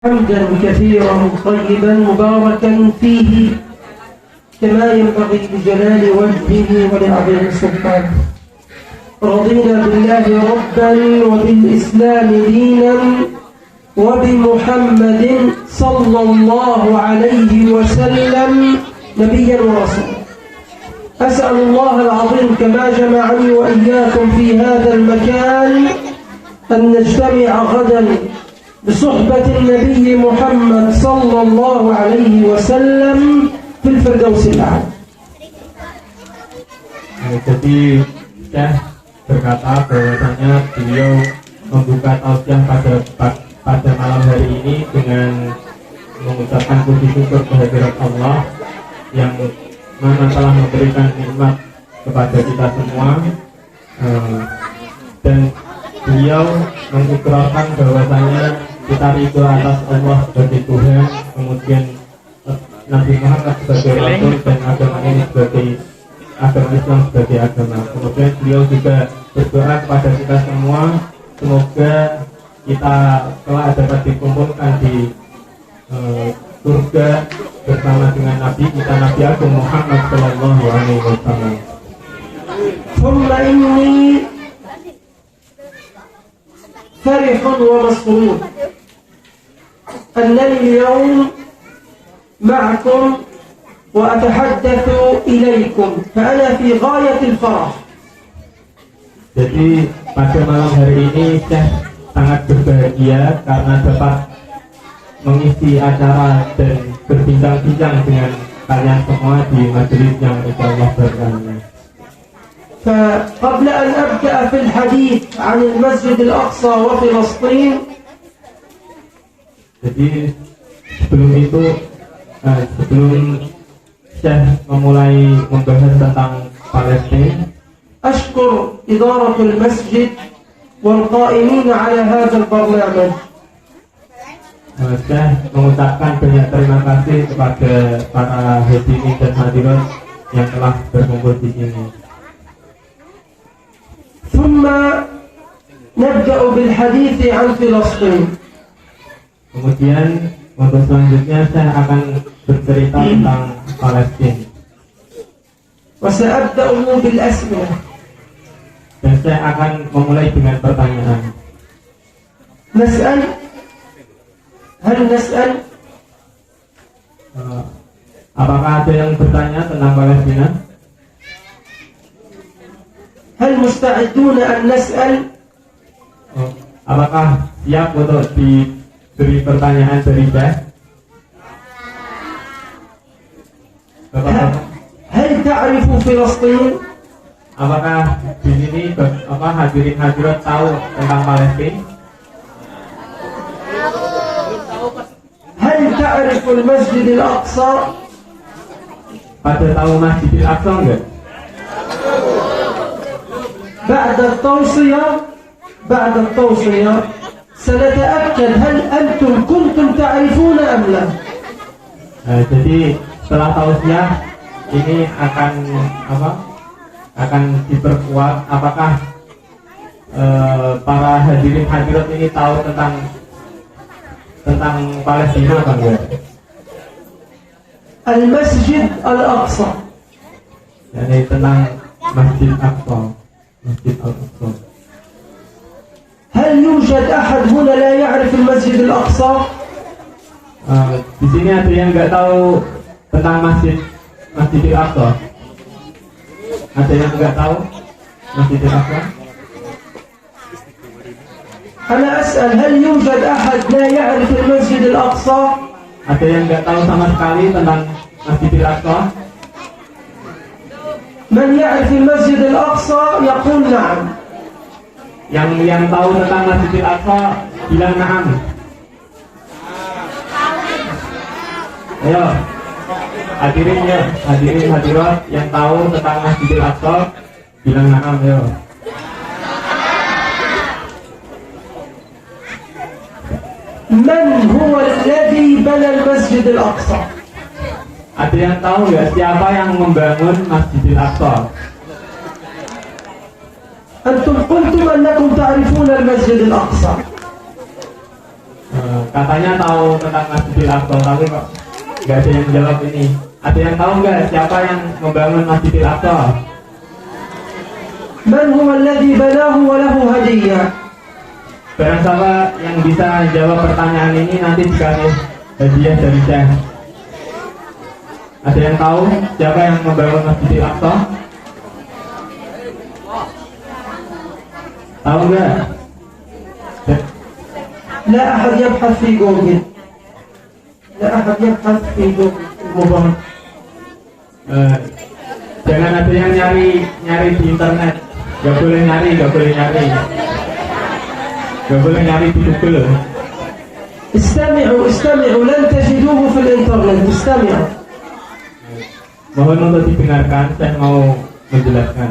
حمدا كثيرا طيبا مباركا فيه كما ينبغي لجلال وجهه ولعظيم سلطانه. رضينا بالله ربا وبالإسلام دينا وبمحمد صلى الله عليه وسلم نبيا ورسولا. أسأل الله العظيم كما جمعني وإياكم في هذا المكان أن نجتمع غدا بصحبة النبي محمد صلى الله عليه وسلم في الفردوس الأعلى. Jadi Syekh berkata bahwasanya beliau membuka tausiah pada malam hari ini dengan mengucapkan puji syukur kehadirat Allah yang mana telah memberikan nikmat kepada kita semua, dan beliau mengikrarkan bahwasanya kita ridho atas Allah sebagai Tuhan, kemudian Nabi Muhammad sebagai Rasul, dan agama ini sebagai agama Islam sebagai agama. Kemudian beliau juga berdoa kepada kita semua, semoga kita telah dapat dikumpulkan di surga bersama dengan Nabi kita, Nabi Agung Muhammad Sallallahu Alaihi Wasallam. ثم إني فرح ومسرور أنني اليوم معكم وأتحدث إليكم، فأنا في غاية الفرح. Jadi pada malam hari ini Syekh sangat berbahagia karena dapat mengisi acara dan berbincang-bincang dengan kalian semua di majelis yang insyaallah berkah. فقبل أن أبدأ في الحديث عن المسجد الأقصى وفلسطين، jadi sebelum itu, sebelum Syekh memulai membahas tentang Palestina, أشكر إدارة المسجد والقائمين على هذا البرنامج. Syekh mengucapkan banyak terima kasih kepada para hadirin dan hadirat yang telah berkumpul di sini. ثم نبدأ بالحديث عن فلسطين. Kemudian untuk selanjutnya saya akan bercerita tentang Palestina. وسأبدأ بالأسئلة. Dan saya akan memulai dengan pertanyaan. هل نسأل؟ Apakah ada yang bertanya tentang Palestina? هل مستعدون أن نسأل؟ Apakah siap untuk diberi pertanyaan dari Syekh? هل تعرف فلسطين؟ Apakah di sini hadirin hadirat tahu tentang Palestina? هل تعرف المسجد الأقصى؟ Pada tahu Masjidil Aqsa enggak? بعد التوصية سنتأكد هل أنتم كنتم تعرفون أم لا. Jadi setelah tausiah ini akan diperkuat apakah para hadirin hadirat ini tahu tentang Palestina apa enggak? المسجد الأقصى. Jadi tentang Masjid Aqsa. Masjid Al-Aqsa. هل يوجد أحد هنا لا يعرف المسجد الأقصى؟ Di sini ada yang nggak tahu tentang Masjidil Aqsa? Ada yang nggak tahu Masjidil Aqsa? أنا أسأل هل يوجد أحد لا يعرف المسجد الأقصى؟ Ada yang nggak tahu sama sekali tentang Masjidil Aqsa? من يعرف المسجد الأقصى يقول نعم. Yang tahu tentang Masjidil Aqsa bilang na'am. Ayo, hadirin hadirat yang tahu tentang Masjidil Aqsa bilang na'am, ayo. من هو الذي بنى المسجد الأقصى؟ Ada yang tahu ya siapa yang membangun Masjidil Aqsa? أنتم قلتم أنكم تعرفون المسجد الأقصى. katanya tahu tentang Masjidil Aqsa, tapi kok nggak ada yang jawab ini. Ada yang tahu nggak siapa yang membangun Masjidil Aqsa? من هو الذي بناه وله هدية؟ Barang siapa yang bisa jawab pertanyaan ini nanti dikasih hadiah dari Syekh. Ada yang tahu siapa yang membangun Masjidil Aqsa? Tahu nggak? لا أحد يبحث في جوجل. لا أحد يبحث في جوجل المبارك. Jangan ada yang nyari di internet. Gak boleh nyari. Gak boleh nyari di Google. استمعوا لن تجدوه في الإنترنت. استمعوا. Mohon untuk didengarkan, saya mau menjelaskan.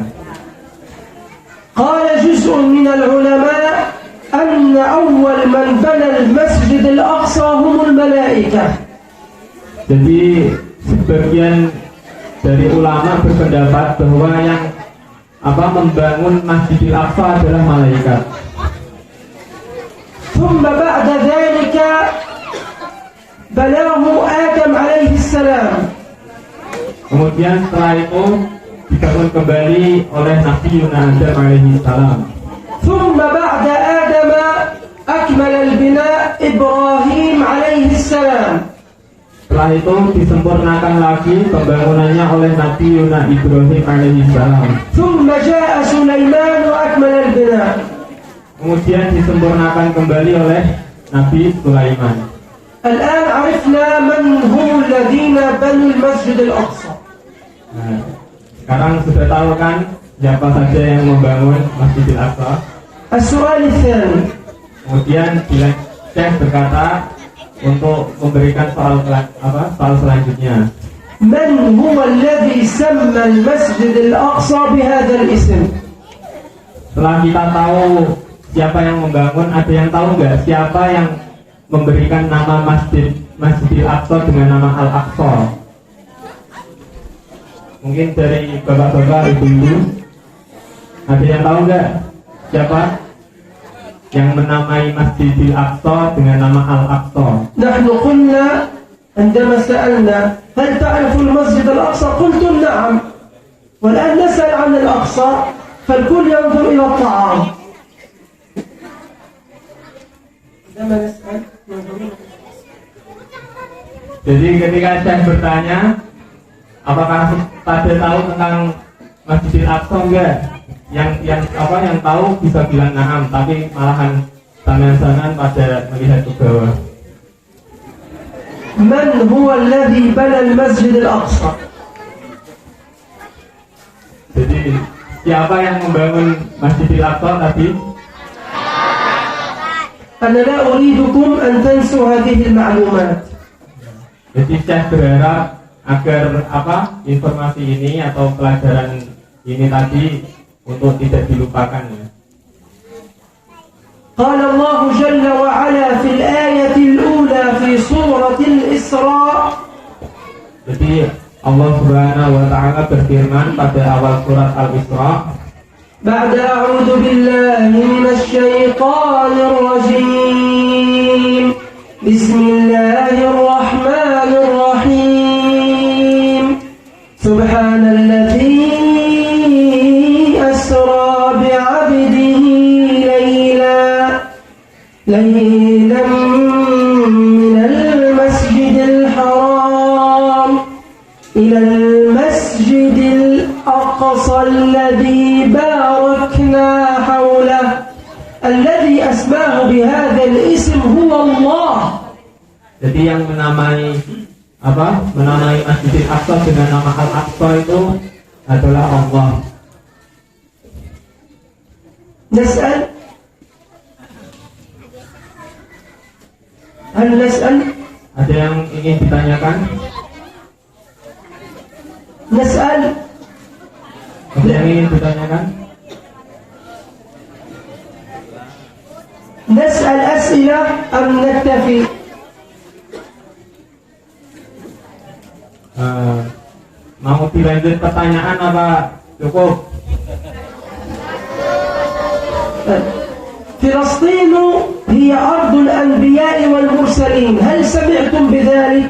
قال جزء من العلماء أن أول من بنى المسجد الأقصى هم الملائكة. Jadi sebagian dari ulama berpendapat bahwa yang membangun Masjidil Aqsa adalah malaikat. ثم بعد ذلك بناه آدم عليه السلام. Kemudian setelah itu dibangun kembali oleh Nabi Adam alaihi salam. ثم بعد آدم أكمل البناء إبراهيم عليه السلام. Setelah itu disempurnakan lagi pembangunannya oleh Nabi Ibrahim alaihi salam. ثم جاء سليمان وأكمل البناء. Kemudian disempurnakan kembali oleh Nabi Sulaiman. الآن عرفنا من هم الذين بنوا المسجد الأقصى. Nah, sekarang sudah tahu kan siapa saja yang membangun Masjidil Aqsa? السؤال الثاني. Kemudian Syekh berkata untuk memberikan soal selanjutnya. من هو الذي سمى المسجد الأقصى بهذا الاسم؟ Setelah kita tahu siapa yang membangun, ada yang tahu nggak siapa yang memberikan nama Masjidil Aqsa dengan nama Al-Aqsa? Mungkin dari bapak-bapak, ibu-ibu, ada yang tahu nggak siapa yang menamai Masjidil Aqsa dengan nama Al-Aqsa? نحن قلنا عندما سألنا هل تعرف المسجد الأقصى؟ قلتم نعم. والآن نسأل عن الأقصى فالكل ينظر إلى الطعام. عندما نسأل Jadi ketika saya bertanya, apakah pada tahu tentang Masjidil Aqsa enggak? Yang tahu bisa bilang na'am, tapi malahan tangan-tangan pada melihat ke bawah. من هو الذي بنى المسجد الأقصى؟ Jadi siapa yang membangun Masjidil Aqsa tadi? أنا لا أريدكم أن تنسوا هذه المعلومات. Jadi saya berharap agar informasi ini atau pelajaran ini tadi untuk tidak dilupakan ya. قال الله جل وعلا في الآية الأولى في سورة الإسراء. Jadi Allah Subhanahu wa taala berfirman pada awal surat Al-Isra, بعد أعوذ بالله من الشيطان الرجيم بسم الله الرحمن الرحيم سبحان الذي أسرى بعبده ليلا من المسجد الحرام إلى المسجد الأقصى الذي باركنا حوله الذي أسماه بهذا الاسم هو الله. Jadi yang menamai Masjidil Aqsa dengan nama Al-Aqsa itu adalah Allah. نسأل هل نسأل؟ Ada yang ingin ditanyakan? نسأل؟ Ada yang ingin ditanyakan? نسأل أسئلة أم نكتفي؟ Mau dilanjut pertanyaan apa cukup? فلسطين هي أرض الأنبياء والمرسلين هل سمعتم بذلك؟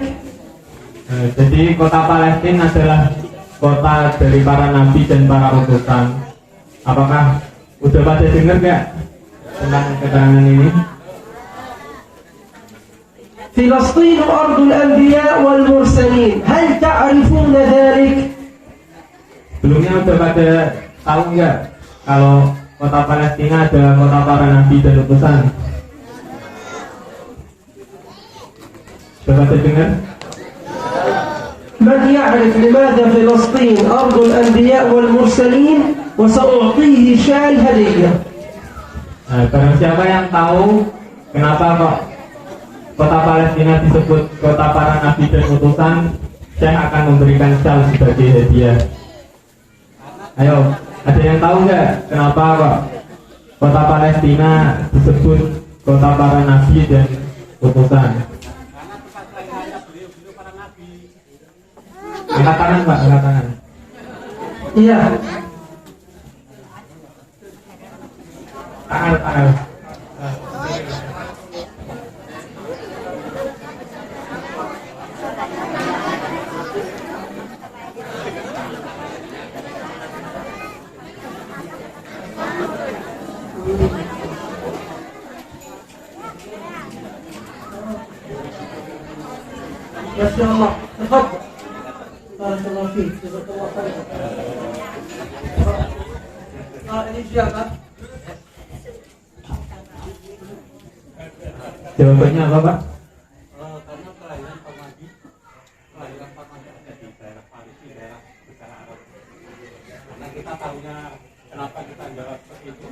Jadi kota Palestina adalah kota dari para nabi dan para utusan. Apakah udah pada dengar nggak tentang keterangan ini? فلسطين أرض الأنبياء والمرسلين هل تعرفون ذلك؟ Sebelumnya udah pada tahu nggak kalau kota Palestina adalah kota para nabi dan utusan? Udah pada dengar? من يعرف لماذا فلسطين أرض الأنبياء والمرسلين وسأعطيه شال هدية. Nah, barang siapa yang tahu kenapa kok kota Palestina disebut kota para nabi dan utusan, saya akan memberikan syal sebagai hadiah. Ayo, ada yang tahu nggak kenapa kok kota Palestina disebut kota para nabi dan utusan? Angkat tangan Pak, angkat tangan. Iya. Tangan. Masya Allah. Tafadhal. Barakallahu fiik. Jazakallahu khairan. Al-ijabah. Jawabannya apa Pak? Karena kelahiran Pak Nabi ada di daerah Palestina, di daerah negara Arab. Karena kita tahunya kenapa kita jawab seperti itu,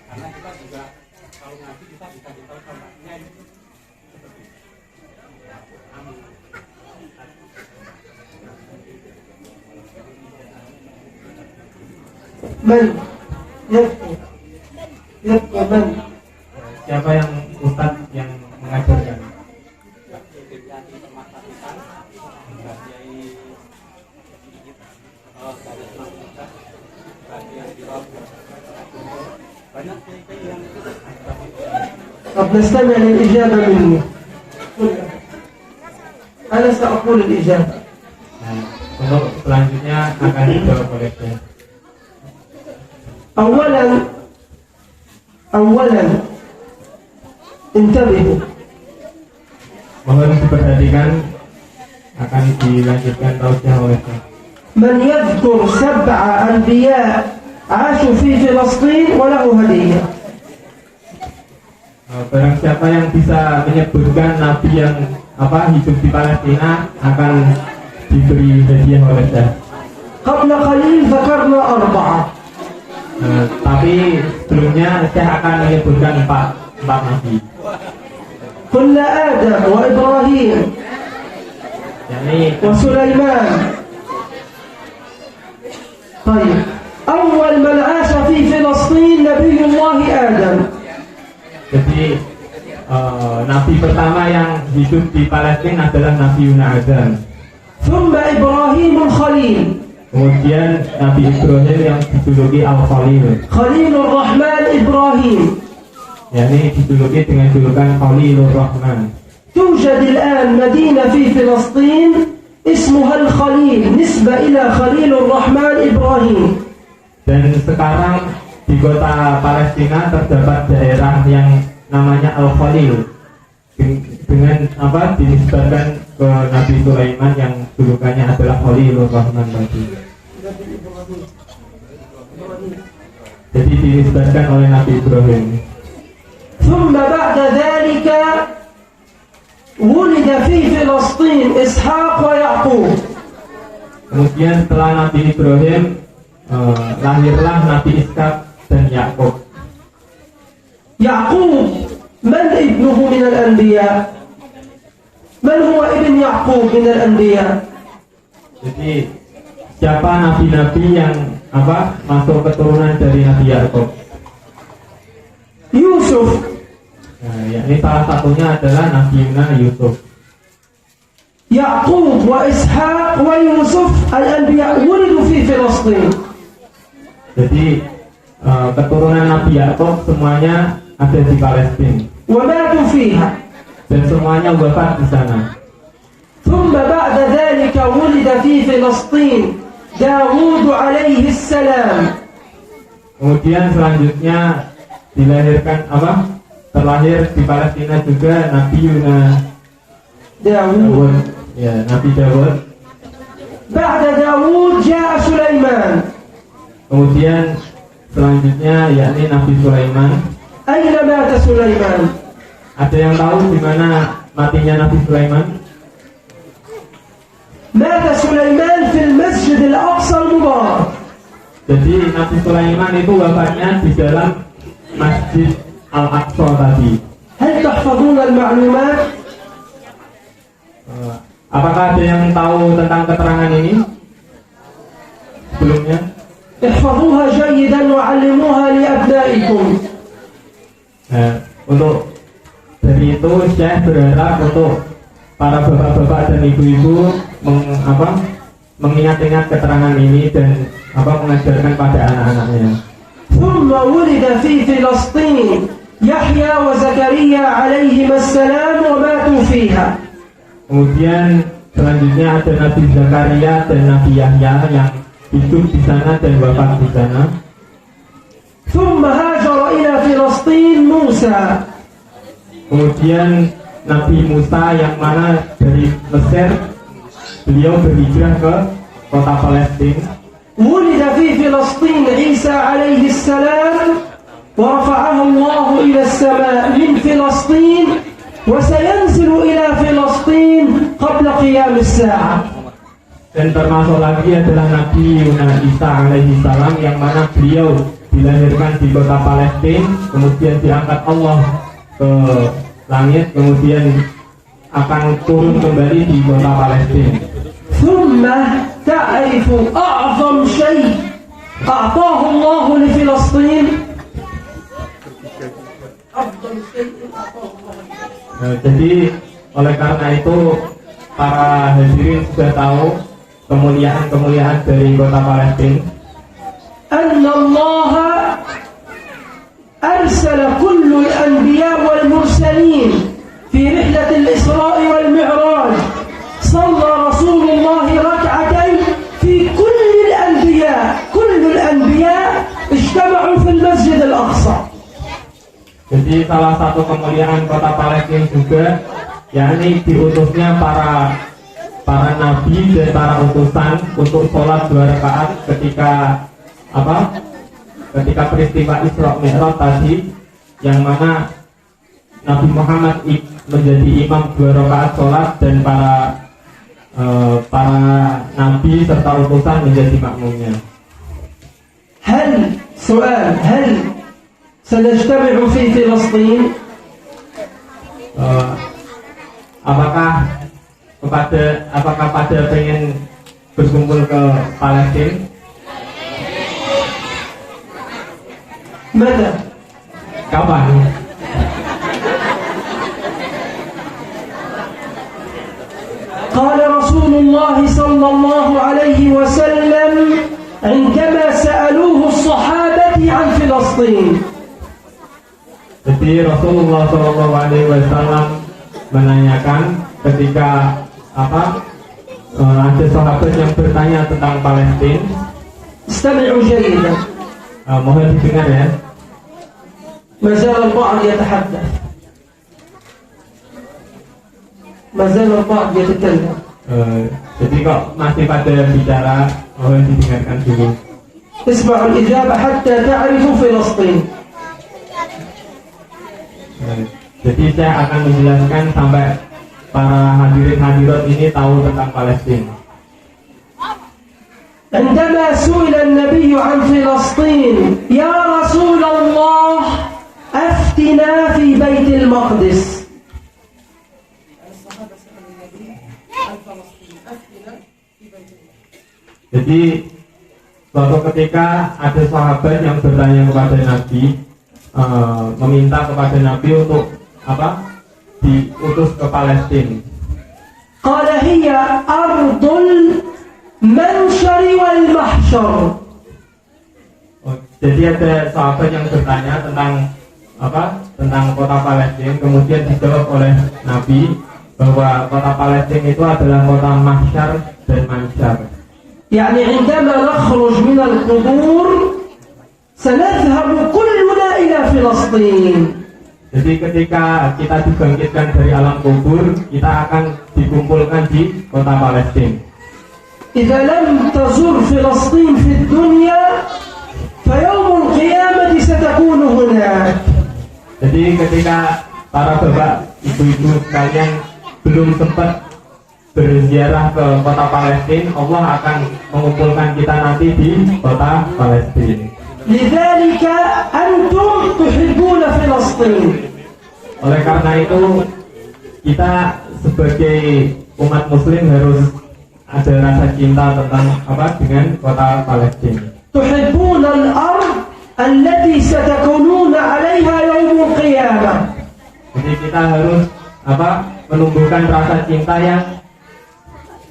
karena kita juga kalau ngaji kita bisa tahu contohnya itu seperti itu. Amin. من يبقى من Siapa yang ustaz yang mengajarkan? طب نستمع للإجابة مني. أنا سأقول الإجابة. Nah, untuk selanjutnya akan dijawab oleh saya. أولا انتبهوا. Mohon diperhatikan, akan dilanjutkan tausiah oleh saya. من يذكر 7 أنبياء عاشوا في فلسطين وله هدية. Barang siapa yang bisa menyebutkan nabi yang hidup di Palestina akan diberi hadiah oleh saya. قبل قليل ذكرنا 4. Tapi sebelumnya saya akan menyebutkan empat nabi. قلنا آدم وإبراهيم yakni وسليمان. طيب أول من عاش في فلسطين نبي الله آدم. Jadi nabi pertama yang hidup di Palestina adalah Nabi Adam. ثم إبراهيم الخليل. Kemudian Nabi Ibrahim yang dijuluki Al-Khalil. خليل الرحمن إبراهيم. yakni dijuluki dengan julukan Khalilur Rahman. توجد الآن مدينة في فلسطين اسمها الخليل نسبة إلى خليل الرحمن إبراهيم. Dan sekarang di kota Palestina terdapat daerah yang namanya Al-Khalil dengan dinisbatkan ke Nabi Sulaiman yang julukannya adalah Khalilur Rahman tadi. Jadi dinisbatkan oleh Nabi Ibrahim. ثم بعد ذلك ولد في فلسطين إسحاق ويعقوب. Kemudian setelah Nabi Ibrahim lahirlah Nabi Ishak dan Yakub. يعقوب من ابنه من الأنبياء؟ من هو ابن يعقوب من الأنبياء؟ Jadi siapa nabi-nabi yang masuk keturunan dari Nabi Yakub? يوسف. Nah, yakni salah satunya adalah Nabi Yusuf. يعقوب وإسحاق ويوسف الأنبياء ولدوا في فلسطين. Jadi keturunan Nabi Yakub semuanya ada di Palestina. وماتوا فيها. dan semuanya wafat di sana. ثم بعد ذلك ولد في فلسطين داود عليه السلام. Kemudian selanjutnya terlahir di Palestina juga Nabi داود. Ya, Nabi Dawud. بعد داود جاء سليمان. Kemudian selanjutnya yakni Nabi Sulaiman. أين مات سليمان؟ Ada yang tahu di mana matinya Nabi Sulaiman? مات سليمان في المسجد الأقصى المبارك. Jadi Nabi Sulaiman itu wafatnya di dalam Masjid Al-Aqsa tadi. هل تحفظون المعلومات؟ Apakah ada yang tahu tentang keterangan ini sebelumnya? احفظوها جيدا وعلموها لأبنائكم. Untuk dari itu Syekh berharap untuk para bapak-bapak dan ibu-ibu mengingat-ingat keterangan ini dan mengajarkan pada anak-anaknya. ثم ولد في فلسطين يحيى وزكريا عليهما السلام وماتوا فيها. Kemudian selanjutnya ada Nabi Zakaria dan Nabi Yahya yang hidup di sana dan wafat di sana. ثم هاجر إلى فلسطين موسى. Kemudian Nabi Musa yang mana dari Mesir beliau berhijrah ke kota Palestina. ولد في فلسطين عيسى عليه السلام ورفعه الله إلى السماء من فلسطين وسينزل إلى فلسطين قبل قيام الساعة. Dan termasuk lagi adalah Nabi Isa alaihi salam yang mana beliau dilahirkan di kota Palestina, kemudian diangkat Allah ke langit, kemudian akan turun kembali di kota Palestina. ثم تعرف أعظم شيء أعطاه الله لفلسطين. أفضل شيء أعطاه الله. Jadi oleh karena itu para hadirin sudah tahu kemuliaan dari kota Palestina. أن الله أرسل كل الأنبياء والمرسلين في رحلة الإسراء والمعراج. صلى رسول الله ركعتين في كل الأنبياء اجتمعوا في المسجد الأقصى. Jadi salah satu kemuliaan kota Palestina juga yakni diutusnya para nabi dan para utusan untuk sholat 2 rakaat ketika peristiwa Isra Mi'raj tadi, yang mana Nabi Muhammad menjadi imam 2 rakaat sholat dan para nabi serta utusan menjadi makmumnya. هل سنجتمع في فلسطين؟ Apakah pada pengen berkumpul ke Palestina? متى؟ Kapan? قال رسول الله صلى الله عليه وسلم عندما سألوه الصحابة عن فلسطين. Jadi Rasulullah SAW menanyakan ketika ada sahabat yang bertanya tentang Palestina. استمعوا جيدا. Mohon didengar ya. ما زال البعض يتحدث. ما زال البعض يتكلم. Jadi kok masih pada bicara, mohon didengarkan dulu. اسمعوا الإجابة حتى تعرفوا فلسطين. Jadi saya akan menjelaskan sampai para hadirin-hadirat ini tahu tentang Palestina. عندما سئل النبي عن فلسطين يا رسول الله أفتنا في بيت المقدس. Jadi suatu ketika ada sahabat yang bertanya kepada Nabi, meminta kepada Nabi untuk diutus ke Palestina. قال هي أرض المنشر والمحشر. Jadi ada sahabat yang bertanya tentang tentang kota Palestina, kemudian dijawab oleh Nabi bahwa kota Palestina itu adalah kota mahsyar dan mansyar. يعني عندما نخرج من القبور سنذهب كلنا إلى فلسطين. Jadi ketika kita dibangkitkan dari alam kubur, kita akan dikumpulkan di kota Palestina. إذا لم تزر فلسطين في الدنيا فيوم القيامة ستكون هناك. Jadi ketika para bapak, ibu-ibu sekalian belum sempat berziarah ke kota Palestina, Allah akan mengumpulkan kita nanti di kota Palestina. لذلك أنتم تحبون فلسطين. Oleh karena itu kita sebagai umat muslim harus ada rasa cinta tentang dengan kota Palestina. تحبون الأرض التي ستكونون عليها يوم القيامة. Jadi kita harus menumbuhkan rasa cinta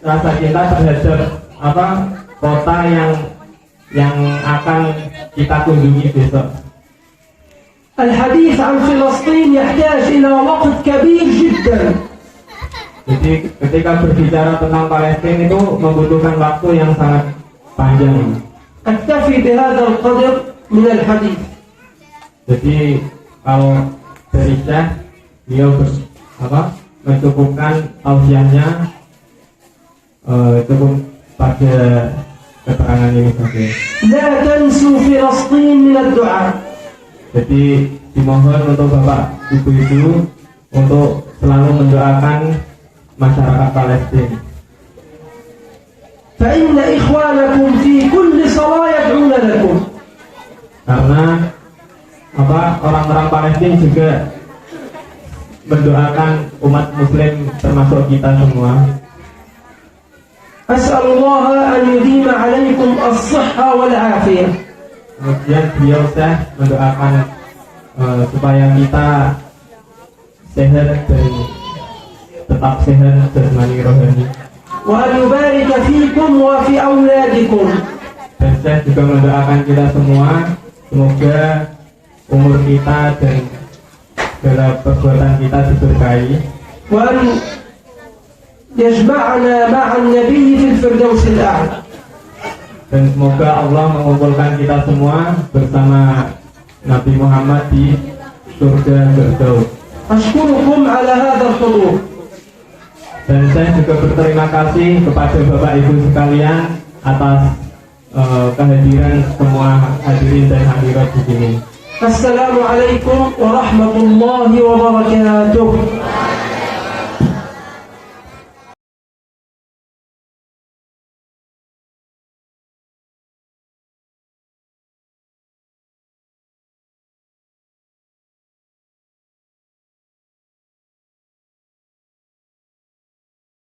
terhadap kota yang akan kita kunjungi besok. الحديث عن فلسطين يحتاج إلى وقت كبير جدا. Jadi ketika berbicara tentang Palestina itu membutuhkan waktu yang sangat panjang. أكتفي بهذا القدر من الحديث. Jadi kalau dari Syekh, beliau mencukupkan tausiahnya cukup pada keterangan ini saja. لا تنسوا فلسطين من الدعاء. Jadi dimohon untuk bapak ibu-ibu untuk selalu mendoakan masyarakat Palestina. فإن إخوانكم في كل صلاة يدعون لكم. Karena orang-orang Palestina juga mendoakan umat muslim termasuk kita semua. أسأل الله أن يديم عليكم الصحة والعافية. Kemudian beliau mendoakan supaya kita sehat dan tetap sehat jasmani rohani. وأن يبارك فيكم وفي أولادكم. Dan saya juga mendoakan kita semua, semoga umur kita dan segala perbuatan kita diberkahi. وأن يجمعنا مع النبي في الفردوس الأعلى. Dan semoga Allah mengumpulkan kita semua bersama Nabi Muhammad di surga Firdaus. أشكركم على هذا الحضور. Dan saya juga berterima kasih kepada Bapak Ibu sekalian atas kehadiran semua hadirin dan hadirat di sini. السلام عليكم ورحمة الله وبركاته.